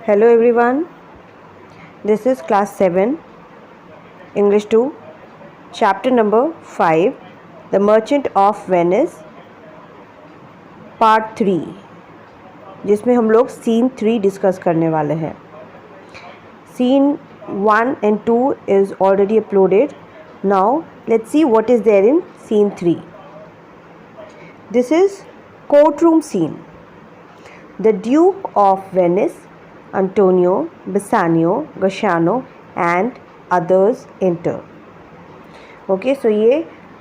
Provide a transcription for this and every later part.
Hello everyone, this is class 7, English 2, chapter number 5, The Merchant of Venice, part 3, जिसमें हम लोग scene 3 discuss करने वाले हैं. Scene 1 and 2 is already uploaded. Now let's see what is there in scene 3. This is courtroom scene. The Duke of Venice, Antonio, Bassanio, Gasciano and others enter. Okay so ये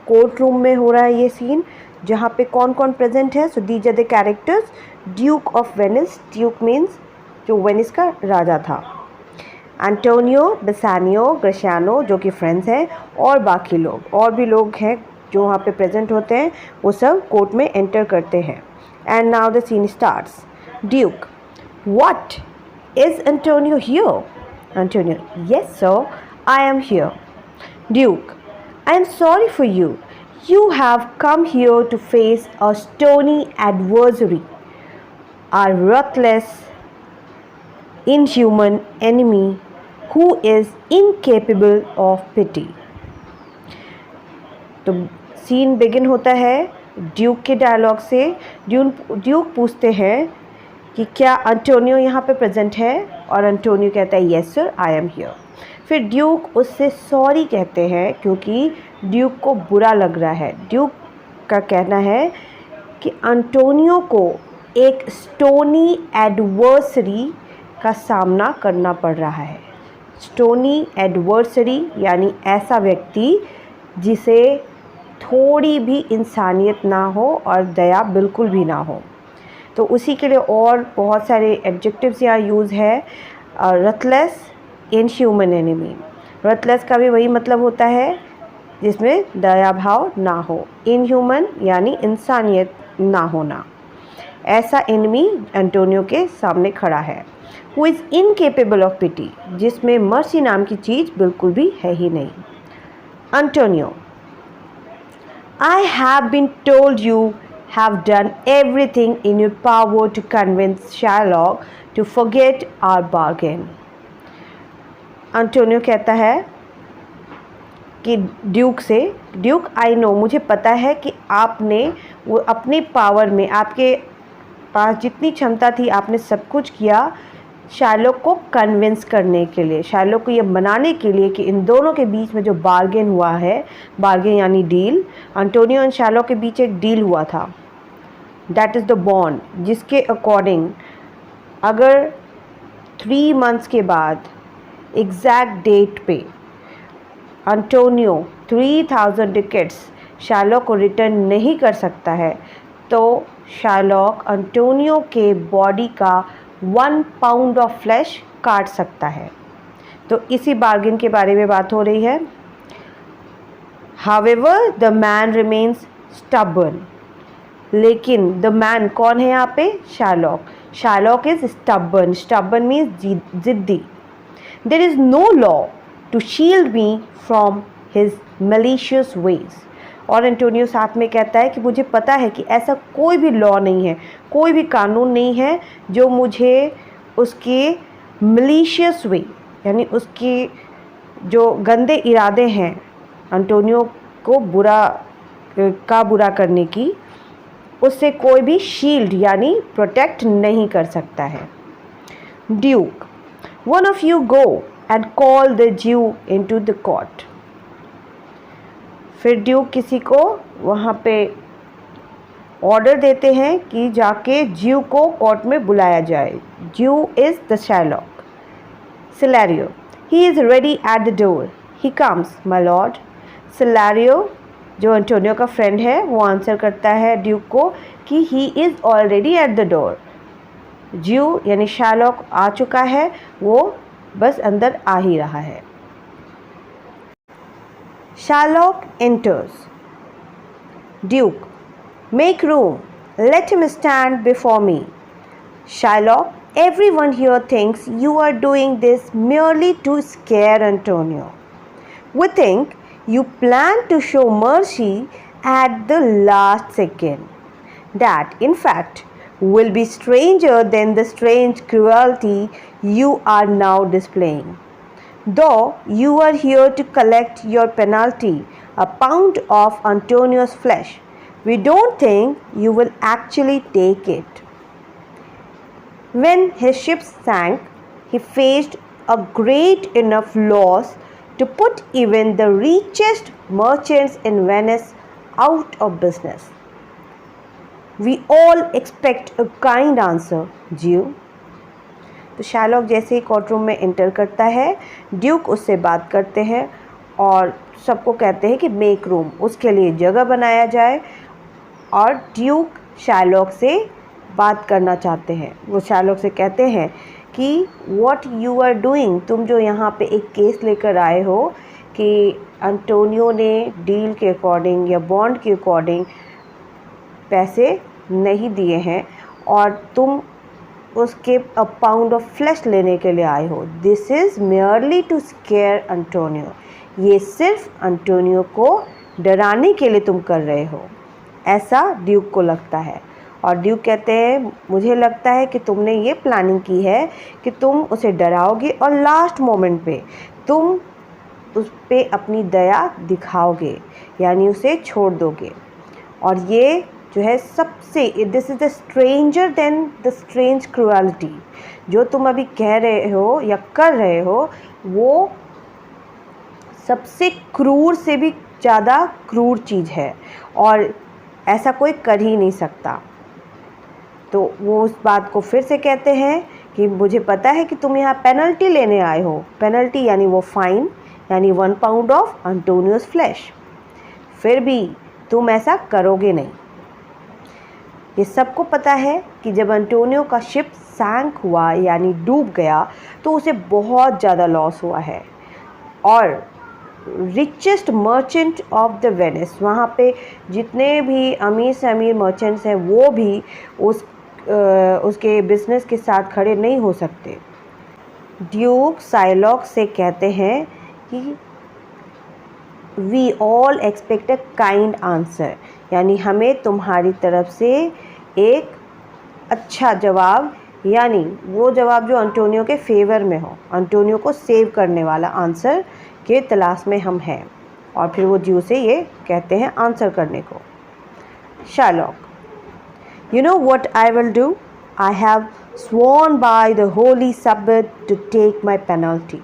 court room में हो रहा है ये scene, जहाँ पे कौन कौन प्रेजेंट है. So these are the characters. Duke of Venice, duke means जो वेनिस का राजा था. एंटोनियो, बेसानियो, ग्रेशियानो जो कि फ्रेंड्स हैं, और बाकी लोग और भी लोग हैं जो वहाँ पे प्रेजेंट होते हैं, वो सब कोर्ट में एंटर करते हैं. And now the scene starts. Duke, what, is Antonio here? Antonio, yes sir, I am here. Duke, I am sorry for you. You have come here to face a stony adversary, a ruthless, inhuman enemy who is incapable of pity. तो scene begin होता है Duke के dialogue से. Duke पूछते हैं कि क्या Antonio यहाँ पे प्रेजेंट है, और अंटोनियो कहता है yes sir I am here. फिर ड्यूक उससे सॉरी कहते हैं क्योंकि ड्यूक को बुरा लग रहा है. ड्यूक का कहना है कि अंटोनियो को एक स्टोनी एडवर्सरी का सामना करना पड़ रहा है. स्टोनी एडवर्सरी यानी ऐसा व्यक्ति जिसे थोड़ी भी इंसानियत ना हो और दया बिल्कुल भी ना हो. तो उसी के लिए और बहुत सारे एडजेक्टिव्स यहाँ यूज़ है. रथलेस, इनह्यूमन एनिमी. रथलेस का भी वही मतलब होता है जिसमें दया भाव ना हो. इनह्यूमन यानी इंसानियत ना होना. ऐसा एनिमी एंटोनियो के सामने खड़ा है. Who is incapable of pity, जिसमें मर्सी नाम की चीज़ बिल्कुल भी है ही नहीं. Antonio, I have been told you have done everything in your power to convince Shylock to forget our bargain. Antonio कहता है कि ड्यूक से, ड्यूक आई नो, मुझे पता है कि आपने वो अपनी पावर में, आपके पास जितनी क्षमता थी आपने सब कुछ किया शार्लॉक को कन्विंस करने के लिए, शार्लॉक को ये मनाने के लिए कि इन दोनों के बीच में जो बार्गेन हुआ है, बार्गेन यानी डील, अंटोनियो और शार्लॉक के बीच एक डील हुआ था. दैट इज़ द बॉन्ड जिसके अकॉर्डिंग अगर 3 months के बाद एग्जैक्ट डेट पे अंटोनियो 3000 ducats शार्लॉक को रिटर्न नहीं कर सकता है, तो शार्लॉक अंटोनियो के बॉडी का 1 pound ऑफ फ्लैश काट सकता है. तो इसी बार्गेन के बारे में बात हो रही है. However the man remains stubborn. लेकिन द मैन कौन है यहाँ पे? Shylock. Shylock is stubborn. Stubborn means जिद्दी. There is no law to shield me from his malicious ways. और एंटोनियो साथ में कहता है कि मुझे पता है कि ऐसा कोई भी लॉ नहीं है, कोई भी कानून नहीं है जो मुझे उसके मैलिशियस वे यानी उसके जो गंदे इरादे हैं अंटोनियो को बुरा करने की, उससे कोई भी शील्ड यानी प्रोटेक्ट नहीं कर सकता है. Duke, one of you go and call the ज्यू इनटू द कोर्ट. फिर ड्यूक किसी को वहाँ पे ऑर्डर देते हैं कि जाके ज्यू को कोर्ट में बुलाया जाए. ज्यू is the Sherlock. Celerio, he is ready at the door. He comes my Lord. Celerio जो एंटोनियो का फ्रेंड है वो आंसर करता है ड्यूक को कि he is already at the door. ज्यू यानी शार्लॉक आ चुका है, वो बस अंदर आ ही रहा है. Shylock enters. Duke, make room. Let him stand before me. Shylock, everyone here thinks you are doing this merely to scare Antonio. We think you plan to show mercy at the last second. That, in fact, will be stranger than the strange cruelty you are now displaying. Though you are here to collect your penalty, a pound of Antonio's flesh, we don't think you will actually take it. When his ship sank, he faced a great enough loss to put even the richest merchants in Venice out of business. We all expect a kind answer, Jew. तो Sherlock जैसे ही court room में inter करता है, Duke उससे बात करते हैं और सबको कहते हैं कि मेक रूम, उसके लिए जगह बनाया जाए। और ड्यूक शैलॉक से बात करना चाहते हैं। वो शैलॉक से कहते हैं कि व्हाट यू आर डूइंग, तुम जो यहाँ पे एक केस लेकर आए हो कि एंटोनियो ने डील के अकॉर्डिंग या बॉन्ड के अकॉर्डिंग पैसे नहीं दिए हैं और तुम उसके अ पाउंड ऑफ फ्लैश लेने के लिए आए हो। This is merely to scare Antonio, ये सिर्फ एंटोनियो को डराने के लिए तुम कर रहे हो, ऐसा ड्यूक को लगता है। और ड्यूक कहते हैं मुझे लगता है कि तुमने ये प्लानिंग की है कि तुम उसे डराओगे और लास्ट मोमेंट पे तुम उस पे अपनी दया दिखाओगे, यानी उसे छोड़ दोगे। और ये जो है सबसे, this is the stranger than the strange cruelty, जो तुम अभी कह रहे हो या कर रहे हो वो सबसे क्रूर से भी ज़्यादा क्रूर चीज़ है और ऐसा कोई कर ही नहीं सकता। तो वो उस बात को फिर से कहते हैं कि मुझे पता है कि तुम यहाँ पेनल्टी लेने आए हो, पेनल्टी यानी वो फाइन, यानी 1 पाउंड ऑफ एंटोनियोस फ्लैश, फिर भी तुम ऐसा करोगे नहीं। ये सबको पता है कि जब एंटोनियो का शिप सैंक हुआ यानी डूब गया तो उसे बहुत ज़्यादा लॉस हुआ है और richest merchant of the Venice, वहाँ पे जितने भी अमीर से अमीर मर्चेंट्स हैं वो भी उसके बिजनेस के साथ खड़े नहीं हो सकते। ड्यूक साइलॉक से कहते हैं कि we all expect a kind answer, यानी हमें तुम्हारी तरफ से एक अच्छा जवाब, यानी वो जवाब जो एंटोनियो के फेवर में हो, एंटोनियो को सेव करने वाला आंसर के तलाश में हम हैं। और फिर वो ड्यू से ये कहते हैं आंसर करने को। Sherlock, You know what I will do? I have sworn by the holy Sabbath to take my penalty.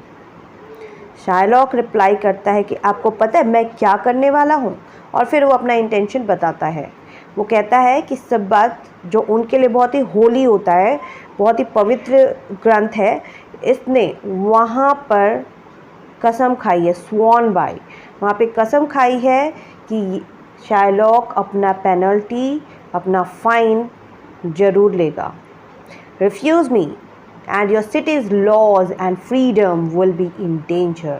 Sherlock reply करता है कि आपको पता है मैं क्या करने वाला हूँ, और फिर वो अपना इंटेंशन बताता है। वो कहता है कि सब्बत जो उनके लिए बहुत ही होली होता है, बहुत ही पवित्र ग्रंथ है, इसने वहाँ पर कसम खाई है, स्वॉन बाय, वहाँ पे कसम खाई है कि शार्लॉक अपना पेनल्टी, अपना फाइन ज़रूर लेगा। Refuse me and your city's laws and freedom will be in danger.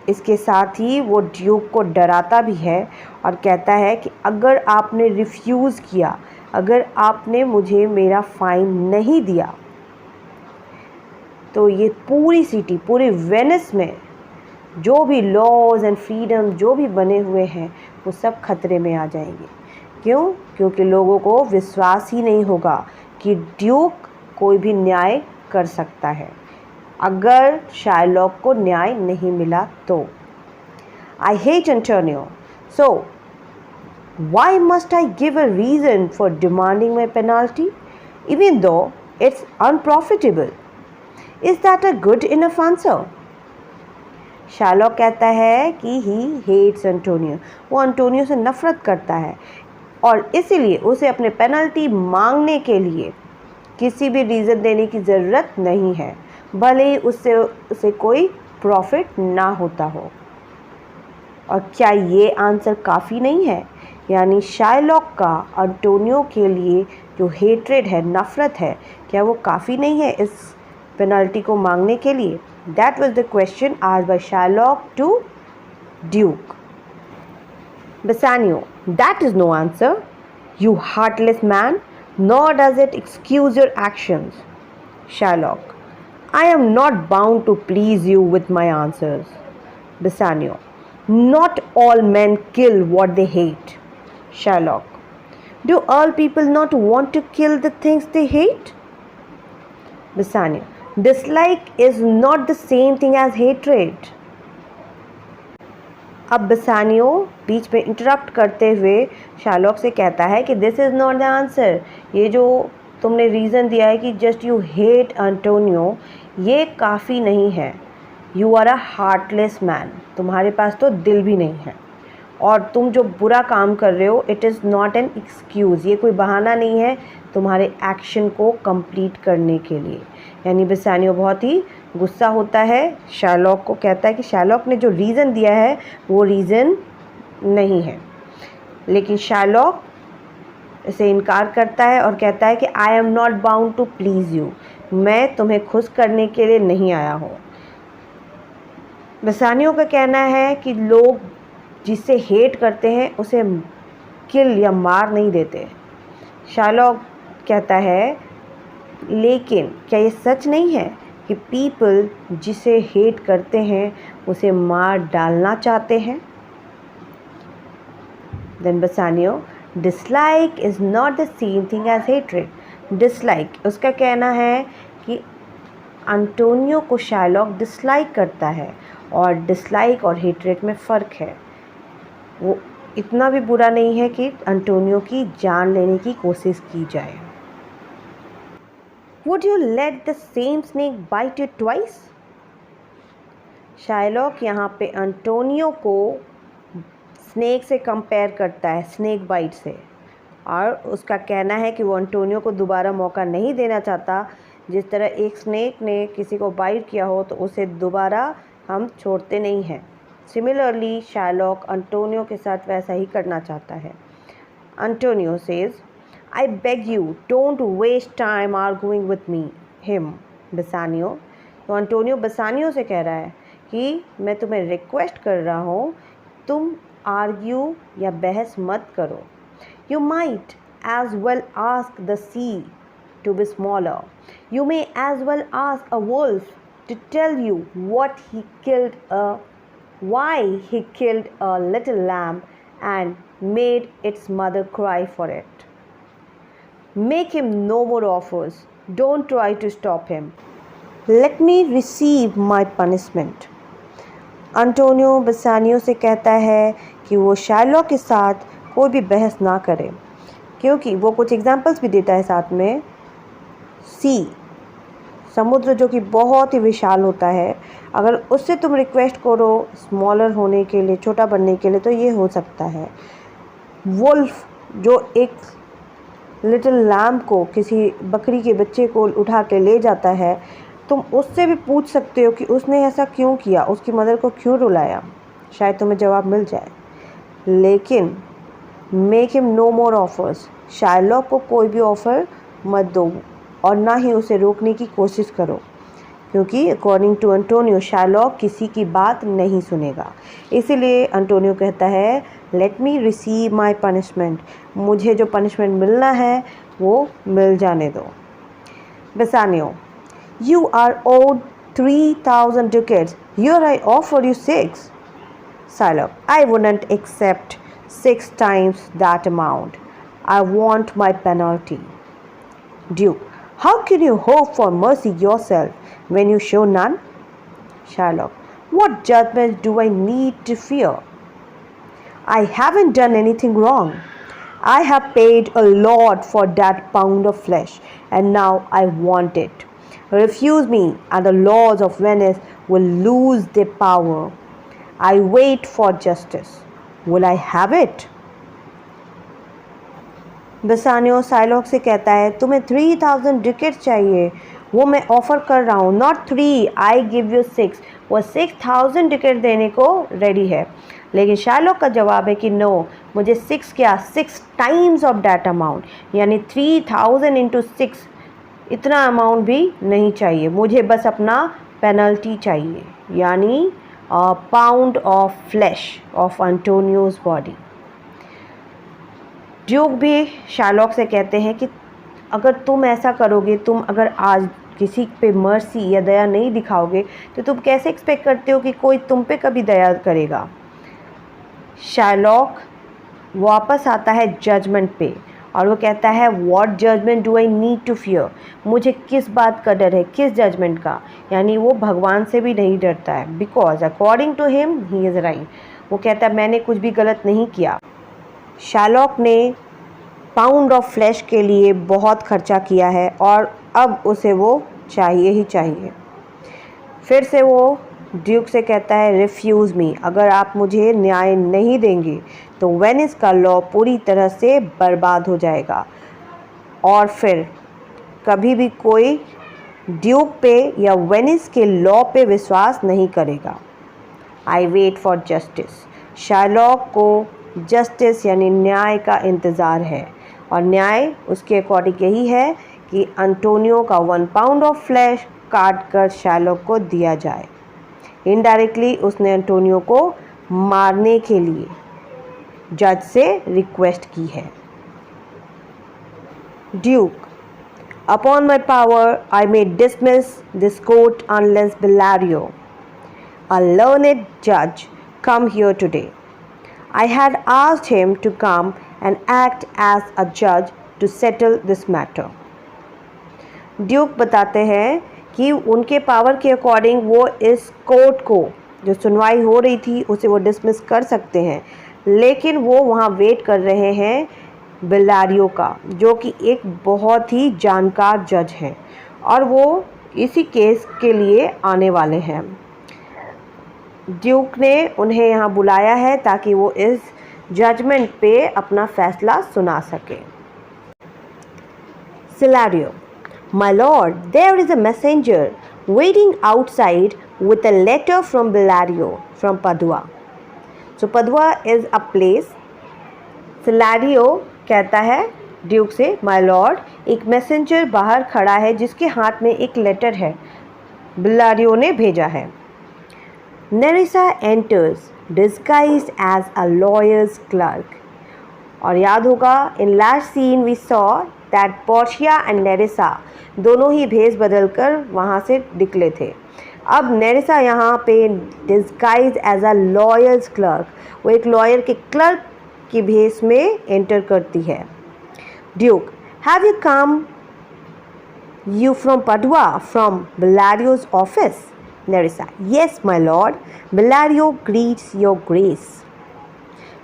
इसके साथ ही वो ड्यूक को डराता भी है और कहता है कि अगर आपने रिफ्यूज़ किया, अगर आपने मुझे मेरा फ़ाइन नहीं दिया, तो ये पूरी सिटी, पूरे वेनिस में जो भी लॉज एंड फ्रीडम जो भी बने हुए हैं वो सब खतरे में आ जाएंगे। क्यों? क्योंकि लोगों को विश्वास ही नहीं होगा कि ड्यूक कोई भी न्याय कर सकता है अगर शार्लॉक को न्याय नहीं मिला तो। I hate Antonio, so why must I give a reason for demanding my penalty even though it's unprofitable? Is that a good enough answer? Shylock कहता है कि ही हेट्स एंटोनियो, वो एंटोनियो से नफ़रत करता है और इसीलिए उसे अपने पेनल्टी मांगने के लिए किसी भी रीज़न देने की ज़रूरत नहीं है, भले ही उसे कोई प्रॉफिट ना होता हो। और क्या ये आंसर काफ़ी नहीं है? यानी शार्लॉक का एंटोनियो के लिए जो हेट्रेड है, नफ़रत है, क्या वो काफ़ी नहीं है इस पेनल्टी को मांगने के लिए? That was the question asked by Shylock to duke. Bassanio, that is no answer, you heartless man, nor does it excuse your actions. Shylock, I am not bound to please you with my answers. Bassanio, not all men kill what they hate. Shylock, Do all people not want to kill the things they hate? Bassanio, dislike is not the same thing as hatred. अब बसानियो बीच में interrupt करते हुए Sherlock से कहता है कि this is not the answer, ये जो तुमने रीज़न दिया है कि जस्ट यू हेट एंटोनियो, ये काफ़ी नहीं है. You are a heartless man, तुम्हारे पास तो दिल भी नहीं है, और तुम जो बुरा काम कर रहे हो it is not an excuse, ये कोई बहाना नहीं है तुम्हारे एक्शन को कंप्लीट करने के लिए. यानी बसानियो बहुत ही गुस्सा होता है, शार्लॉक को कहता है कि शार्लॉक ने जो रीज़न दिया है वो रीज़न नहीं है. लेकिन शार्लॉक इसे इनकार करता है और कहता है कि I am not bound to please you, मैं तुम्हें खुश करने के लिए नहीं आया हूँ. बसानियो का कहना है कि लोग जिसे हेट करते हैं उसे किल या मार नहीं देते. शार्लॉक कहता है लेकिन क्या ये सच नहीं है कि पीपल जिसे हेट करते हैं उसे मार डालना चाहते हैं. Then Bassanio, dislike is not the same thing as hatred. Dislike, उसका कहना है कि एंटोनियो को शार्लॉक डिसलाइक करता है, और डिसलाइक और हेट्रेड में फ़र्क है. वो इतना भी बुरा नहीं है कि एंटोनियो की जान लेने की कोशिश की जाए. Would you let the same snake bite you twice? Sherlock यहाँ पे एंटोनियो को स्नेक से कंपेयर करता है, स्नेक बाइट से, और उसका कहना है कि वो एंटोनियो को दोबारा मौका नहीं देना चाहता. जिस तरह एक स्नेक ने किसी को बाइट किया हो तो उसे दोबारा हम छोड़ते नहीं हैं. सिमिलरली शार्लॉक एंटोनियो के साथ वैसा ही करना चाहता है. Antonio says, I beg you, don't waste time arguing with me, him, Bassanio. तो एंटोनियो बसानियो से कह रहा है कि मैं तुम्हें रिक्वेस्ट कर रहा हूँ, तुम आर्ग्यू या बहस मत करो. You might as well ask the sea to be smaller. You may as well ask a wolf to tell you why he killed a little lamb and made its mother cry for it. Make him no more offers. Don't try to stop him. Let me receive my punishment. Antonio Bassanio से कहता है कि वो Sherlock के साथ कोई भी बहस ना करे, क्योंकि वो कुछ एग्जांपल्स भी देता है साथ में. सी, समुद्र जो कि बहुत ही विशाल होता है, अगर उससे तुम रिक्वेस्ट करो स्मॉलर होने के लिए, छोटा बनने के लिए, तो ये हो सकता है. वुल्फ, जो एक लिटिल लैम्ब को, किसी बकरी के बच्चे को उठा के ले जाता है, तुम उससे भी पूछ सकते हो कि उसने ऐसा क्यों किया, उसकी मदर को क्यों रुलाया, शायद तुम्हें जवाब मिल जाए. लेकिन make him no more offers, Shylock को कोई भी ऑफ़र मत दो और ना ही उसे रोकने की कोशिश करो, क्योंकि अकॉर्डिंग टू एंटोनियो शार्लॉक किसी की बात नहीं सुनेगा. इसीलिए एंटोनियो कहता है let me receive my punishment, मुझे जो पनिशमेंट मिलना है वो मिल जाने दो. Bassanio, you are owed 3,000 ducats, here I offer you 6. Shylock, I wouldn't accept 6 times that amount. I want my penalty. Duke, how can you hope for mercy yourself when you show none? Shylock, what judgment do I need to fear? I haven't done anything wrong. I have paid a lot for that pound of flesh, and now I want it. Refuse me, and the laws of Venice will lose their power. I wait for justice. Will I have it? Bassanio Shylock से कहता है तुम्हें 3,000 ducats चाहिए, वो मैं offer कर रहा हूँ, नॉट 3, आई गिव यू 6. वो 6,000 ducats देने को रेडी है. लेकिन शार्लॉक का जवाब है कि नो, मुझे 6 क्या, 6 टाइम्स ऑफ दैट अमाउंट, यानी 3,000 इंटू 6, इतना अमाउंट भी नहीं चाहिए, मुझे बस अपना पेनल्टी चाहिए, यानी pound of flesh of Antonio's body. Duke भी शार्लॉक से कहते हैं कि अगर तुम ऐसा करोगे, तुम अगर आज किसी पे मर्सी या दया नहीं दिखाओगे तो तुम कैसे एक्सपेक्ट करते हो कि कोई तुम पे कभी दया करेगा. शार्लॉक वापस आता है जजमेंट पे और वो कहता है what judgement do I need to fear, मुझे किस बात का डर है, किस जजमेंट का, यानी वो भगवान से भी नहीं डरता है, because according to him he is right. वो कहता है मैंने कुछ भी गलत नहीं किया। शार्लॉक ने पाउंड ऑफ फ्लैश के लिए बहुत खर्चा किया है और अब उसे वो चाहिए ही चाहिए। फिर से वो ड्यूक से कहता है रिफ्यूज़ मी, अगर आप मुझे न्याय नहीं देंगे तो वेनिस का लॉ पूरी तरह से बर्बाद हो जाएगा और फिर कभी भी कोई ड्यूक पे या वेनिस के लॉ पे विश्वास नहीं करेगा। I wait for justice, Shylock को जस्टिस यानी न्याय का इंतज़ार है और न्याय उसके अकॉर्डिंग यही है कि अंटोनियो का 1 पाउंड ऑफ फ्लैश काट कर शार्लॉक को दिया जाए। इनडायरेक्टली उसने अंटोनियो को मारने के लिए जज से रिक्वेस्ट की है। Duke, upon my power I may dismiss this court unless Bellario, a learned judge, come here today. I had asked him to come and act as a judge to settle this matter. Duke बताते हैं कि उनके power के according वो इस court को जो सुनवाई हो रही थी उसे वो डिसमिस कर सकते हैं, लेकिन वो वहाँ वेट कर रहे हैं बेलारियो का, जो कि एक बहुत ही जानकार जज हैं और वो इसी केस के लिए आने वाले हैं। ड्यूक ने उन्हें यहाँ बुलाया है ताकि वो इस जजमेंट पे अपना फैसला सुना सके। Celerio, My lord, there is a messenger waiting outside with a letter from Bellario from Padua. So Padua is a place. Silario कहता है ड्यूक से, My lord, एक मैसेंजर बाहर खड़ा है जिसके हाथ में एक लेटर है, बेलारियो ने भेजा है। Nerissa enters disguised as a lawyer's clerk. और याद होगा in last scene we saw that Portia and Nerissa दोनों ही भेष बदलकर वहाँ से निकले थे। अब नेरिसा यहाँ पे disguise as a lawyer's clerk, वो एक लॉयर के क्लर्क की भेष में एंटर करती है। Duke, have you come you from Padua from Bellario's office? Nerissa, yes my lord, Bellario greets your grace.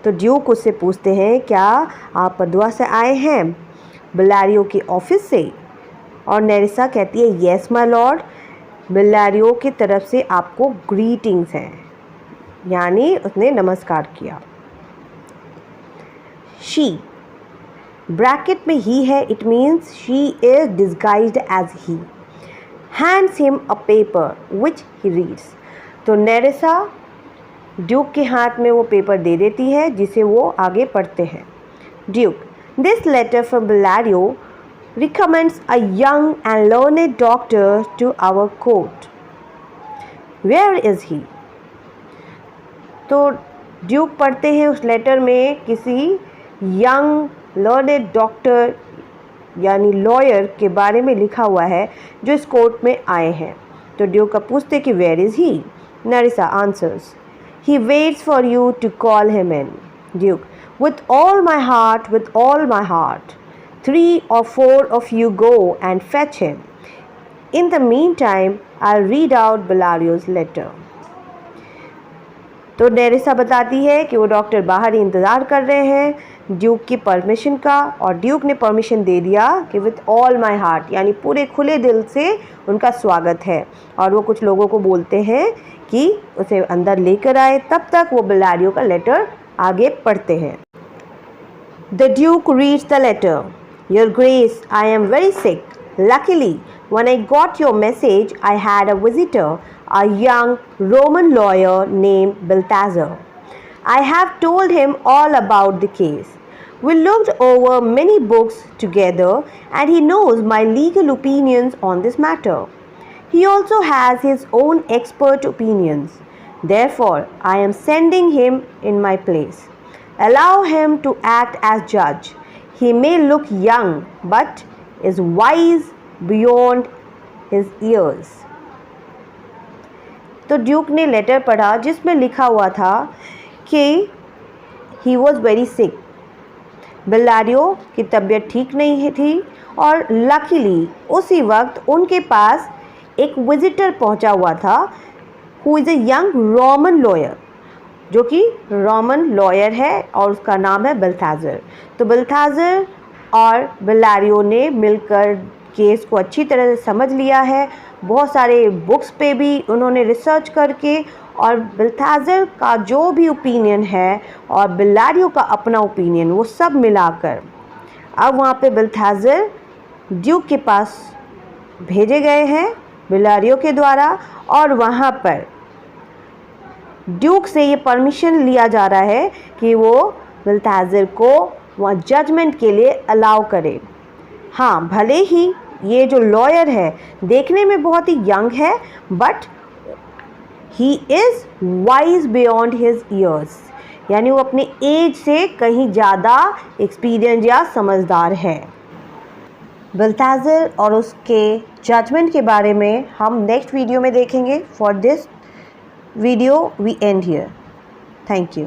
तो ड्यूक उससे पूछते हैं क्या आप पडुआ से आए हैं, बेलारियो के ऑफिस से? और नेरिसा कहती है येस माय लॉर्ड, बेलारियो की तरफ से आपको ग्रीटिंग्स हैं, यानी उसने नमस्कार किया। शी, ब्रैकेट में ही है, it means she is disguised as he, hands him a paper which he reads. तो नेरिसा ड्यूक के हाथ में वो पेपर दे देती है जिसे वो आगे पढ़ते हैं। Duke, this letter from Bellario recommends a young and learned doctor to our court. Where is he? तो ड्यूक पढ़ते हैं उस लेटर में किसी यंग लर्नेड डॉक्टर यानी लॉयर के बारे में लिखा हुआ है जो इस कोर्ट में आए हैं। तो ड्यूक का पूछते कि where is he? Nerissa answers, he waits for you to call him in. Duke, with all my heart, with all my heart, 3 or 4 of you go and fetch him. In the meantime, I'll read out Bellario's letter. तो नेरिसा बताती है कि वो doctor बाहर ही इंतज़ार कर रहे हैं ड्यूक की परमिशन का, और ड्यूक ने परमिशन दे दिया कि विथ ऑल माई हार्ट यानी पूरे खुले दिल से उनका स्वागत है, और वो कुछ लोगों को बोलते हैं कि उसे अंदर लेकर आए। तब तक वो बेलारियो का लेटर आगे पढ़ते हैं। The duke reads the letter. Your Grace, I am very sick. Luckily, when I got your message, I had a visitor, a young Roman lawyer named Balthazar. I have told him all about the case. We looked over many books together and he knows my legal opinions on this matter. He also has his own expert opinions. Therefore, I am sending him in my place. Allow him to act as judge. He may look young, but is wise beyond his years. तो Duke ने letter पढ़ा जिसमें लिखा हुआ था कि he was very sick. बिलारियो की तबीयत ठीक नहीं थी और लकीली उसी वक्त उनके पास एक विजिटर पहुंचा हुआ था, who is a young Roman lawyer, जो कि रोमन लॉयर है और उसका नाम है बल्थाज़र। तो बल्थाज़र और बिलारियो ने मिलकर केस को अच्छी तरह से समझ लिया है, बहुत सारे बुक्स पे भी उन्होंने रिसर्च करके, और बल्थाज़र का जो भी ओपिनियन है और बिलारियो का अपना ओपिनियन, वो सब मिलाकर अब वहाँ पे बल्थाज़र ड्यूक के पास भेजे गए हैं बिलारियो के द्वारा, और वहाँ पर ड्यूक से ये परमिशन लिया जा रहा है कि वो बल्थाज़र को वहाँ जजमेंट के लिए अलाउ करे। हाँ, भले ही ये जो लॉयर है देखने में बहुत ही यंग है, but he is wise beyond his years, यानी वो अपने एज से कहीं ज़्यादा एक्सपीरियंस या समझदार है। बल्थाज़र और उसके जजमेंट के बारे में हम नेक्स्ट वीडियो में देखेंगे। For this video we end here. Thank you.